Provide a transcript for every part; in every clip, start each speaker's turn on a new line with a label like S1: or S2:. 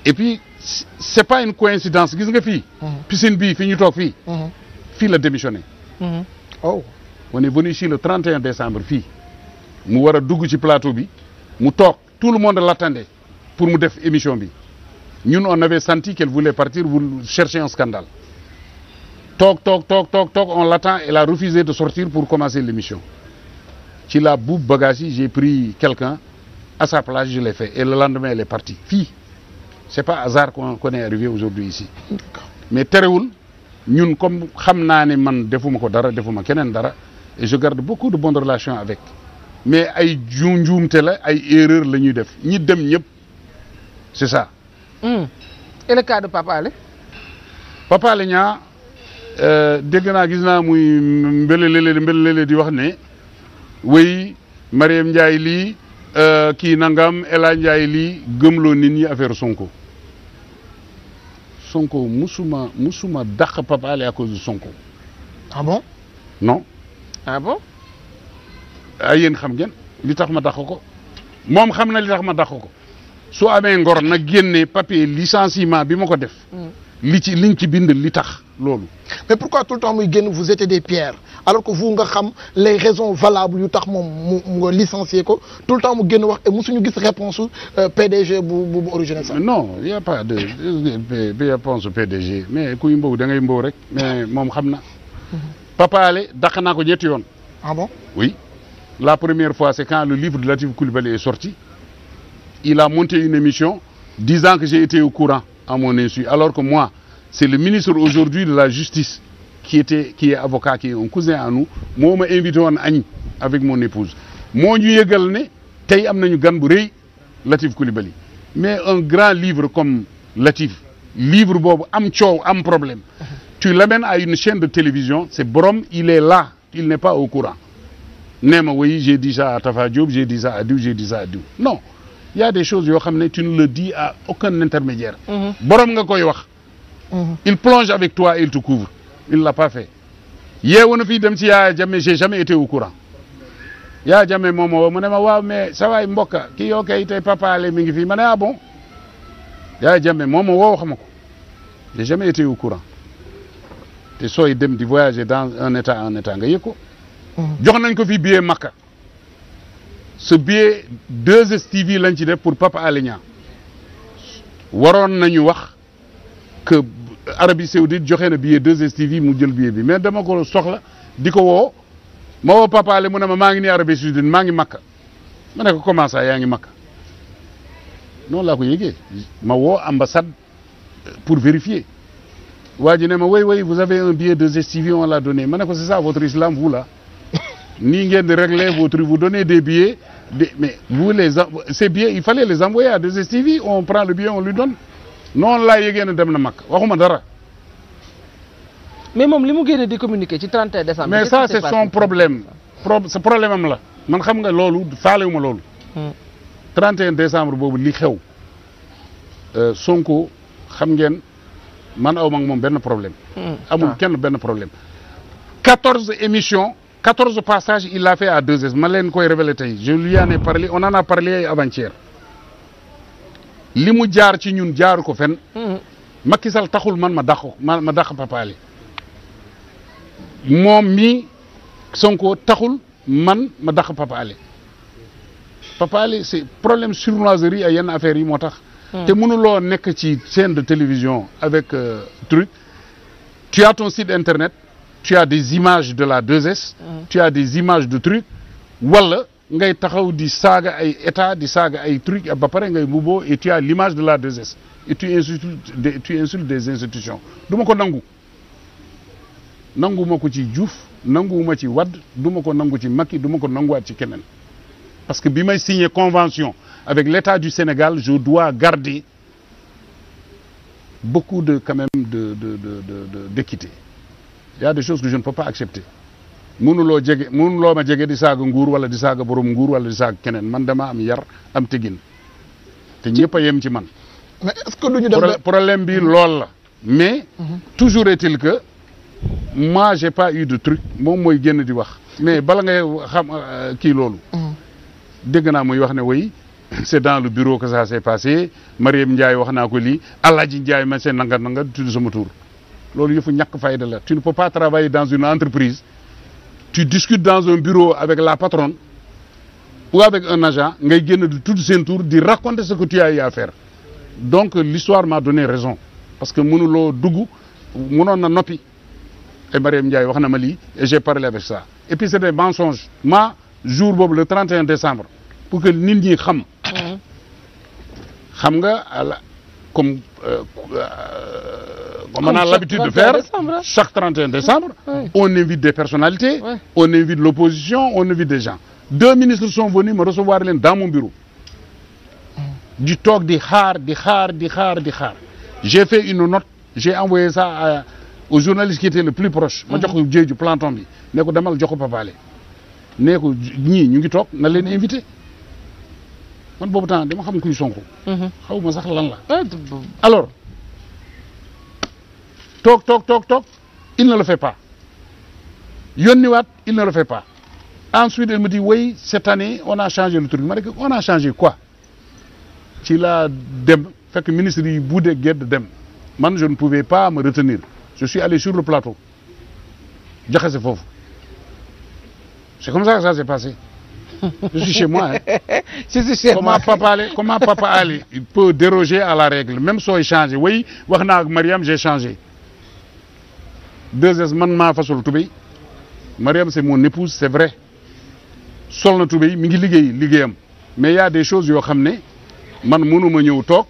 S1: et puis c'est pas une coïncidence gis nga fii. piscine bii fi ñu toog fii. fii la démissionné.
S2: oh.
S1: on est venu ici le 31 décembre fii mu war a dugg ci plateau bi mu toog tout le monde l'attendait pour mu def émission bi ñun on avait senti qu'elle voulait partir vous chercher un scandale toog on l'attend elle a refusé de sortir pour commencer l'émission ci la buub bagage yi j'ai pris quelqu'un à sa place je l'ai fait et le lendemain elle est partie fii c'est pas hasard qu'on est arrivé aujourd'hui ici mais terewul ñun comme xam naa ne man defuma ko dara defuma keneen dara et je garde beaucoup de bonnes relations avec mais ay njuumte la ay erreur la ñuy def ñi dem ñëpp c'est ça.
S2: Et le cas de Pape Alé.
S1: Pape Alé Niang dégg naa gis naa muy mbelelele di wax ne wey Mariam Ndiaye lii kii nangam El Hadj Ndiaye lii gëmloo nit ñi affaire Sonko musuma dàq Pape Alé à cause de Sonko.
S2: Ah bon?
S1: Non.
S2: Ah bon?
S1: ay yéen xam ngeen li tax ma dàq ko moom xam na li tax ma dàq ko su amee ngor na génne papier licenciement bi ma ko def. liñ ci bind li tax loolu.
S2: Mais pourquoi tout le temps muy génn vous jetez des pierres alors que vous nga xam les raisons valables yu tax moom mu licencier ko tout le temps mu génn wax et musuñu gis réponse PDG bu original sax.
S1: non y a pas de réponse PDG mais kuy mbow da ngay mbow rek mais moom xam na. Pape Alé dàq naa ko ñetti yoon.
S2: Ah bon?
S1: Oui. La première fois, c'est quand le livre de Latif Coulibaly est sorti. Il a monté une émission disant que j'ai été au courant à mon insu. Alors que moi, c'est le ministre aujourd'hui de la Justice qui est avocat, qui est un cousin à nous. Moi, m'a invité à Agni avec mon épouse. Moi, ñu yëgal ne tey am nañu gan bu rëy Latif Coulibaly. Mais un grand livre comme Latif, livre boobu am coow am problème. Tu l'amènes à une chaîne de télévision, c'est borom, il est là, il n'est pas au courant. Nema oui, j'ai dit ça à Tafa Diop, j'ai dit ça à Diou, j'ai dit ça à Diou. Non, il y a des choses yoo xam ne tu ne le dis à aucun intermédiaire. Borom nga koy wax. Il plonge avec toi et il te couvre. Il l'a pas fait. Yeewu na fii dem ci Yaya Jammeh, j'ai jamais été au courant. Yaya Jammeh moom moo mu ne ma waaw mais sa waay mbokka kii yoo kay tey Pape Alé mi ngi fii ma ne ah bon. Yaya Jammeh moom moo wax ma ko. J'ai jamais été au courant. te sooy dem di voyager dans un état nga yëg ko. jox nañ ko fi billet Makka ce billet 2STV lañ ci def pour Pape Alé Niang waroon nañu wax que Arabie Saoudite joxe na billet 2STV mu jël billet bi mais dama ko soxla di ko woo ma woo Pape Alé mu ne ma maa ngi nii Arabie Saoudite maa ngi Makka ma ne ko comment ça yaa ngi Makka noonu laa ko yëgee ma woo ambassade pour vérifier waa ji ne ma oui vous avez un billet 2STV on l'a donné ma ne ko c'est ça votre islam vous là. Ni ngeen di régler votre vous donnez des billets mais vous ces billets il fallait les envoyer à 2STV on prend le billet on lui donne noonu laa yëgee ne dem na mag waxuma dara.
S2: mais moom li mu génne di communiquer ci 31 décembre.
S1: mais ça c'est son problème sa problème am la man xam nga loolu faalewuma loolu. 31 décembre boobu li xew Sonko xam ngeen man aw ma ak moom benn problème. amul kenn benn problème. 14 émissions. 14 passages il l'a fait à 2S ma leen koy révélé tey je lui en ai parlé on en a parlé avant-hier li mu jaar ci ñun jaaru ko fen Macky Sall taxul man ma dàq Pape Alé moom mi Sonko taxul man ma dàq Pape Alé Pape Alé c'est problème sournoiserie ay yenn affaires yi moo tax te mënuloo nekk ci chaîne de télévision avec truc tu as ton site internet tu as des images de la 2S tu as des images de trucs wala ngay taxaw di saaga ay état di saaga ay trucs ba pare ngay mbubboo et tu as l'image de la 2S et tu insultes des institutions du ma ko nangu ma ko ci Diouf nanguwuma ci Wade du ma ko nangu ci Macky du ma ko nanguwaat ci keneen parce que bi may signer convention avec l'État du Sénégal je dois garder beaucoup de quand même d'équité. Il y a des choses que je ne peux pas accepter mënuloo ma jege di saaga nguur wala di saaga borom nguur wala di saaga keneen man dama am yar am tegin te ñëpp a yem ci man.
S2: mais est-ce que duñu dem
S1: problème bi lool la mais toujours est-il que moi j'ai pas eu de truc moom mooy génn di wax mais bala ngay xam kii loolu dégg naa muy wax ne way c'est dans le bureau que ça s'est passé Mariam Ndiaye wax naa ko lii Alaaji Ndiaye man seen nanga tudd sama tur loolu yëfu ñàkk fayda la. Tu ne peux pas travailler dans une entreprise tu discutes dans un bureau avec la patronne ou avec un agent ngay génn di tudd seen tur di raconter ce que tu as eu à faire donc l'histoire m'a donné raison parce que mënuloo dugg mënoon na noppi et Mariam Ndiaye wax na ma lii et j'ai parlé avec ça et puis c'est des mensonges jour boobu le 31 décembre pour que nit ñi xam nga comme on a l'habitude de faire chaque 31 décembre on invite des personnalités on invite l'opposition on invite des gens 2 ministres sont venus me recevoir leen dans mon bureau di toog di xaar j'ai fait une note j'ai envoyé ça au journaliste qui était le plus proche ma jox ko Diédhiou planton bi ne ko demal jox ko Papalé ne ko ñii ñu ngi toog na leen invité man boobu temps dama xam kuy Sonko xaw ma sax lan la alors toog il ne le fait pas yónniwaat il ne le fait pas ensuite il me dit oui cette année on a changé le truc ma ne ko on a changé quoi ci la dem fekk ministre yi buude gedd dem man je ne pouvais pas me retenir je suis allé sur le plateau jaxase foofu c'est comme ça que ça s'est passé je suis chez moi comment Papa Ali il peut déroger à la règle même sooy changé oui wax naa ak Mariam j'ai changé 2S man maa fasul tubéy Mariam c'est mon épouse c'est vrai sol na tubéy mi ngi liggéeyam mais il y a des choses yoo xam ne man mënuma ñëw toog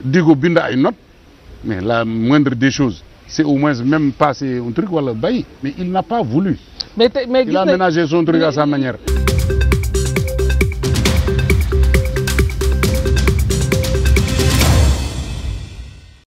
S1: di ko bind ay notes mais la moindre des choses c'est au moins même passer un truc wala bay mais il n'a pas voulu il a ménagé son truc à sa manière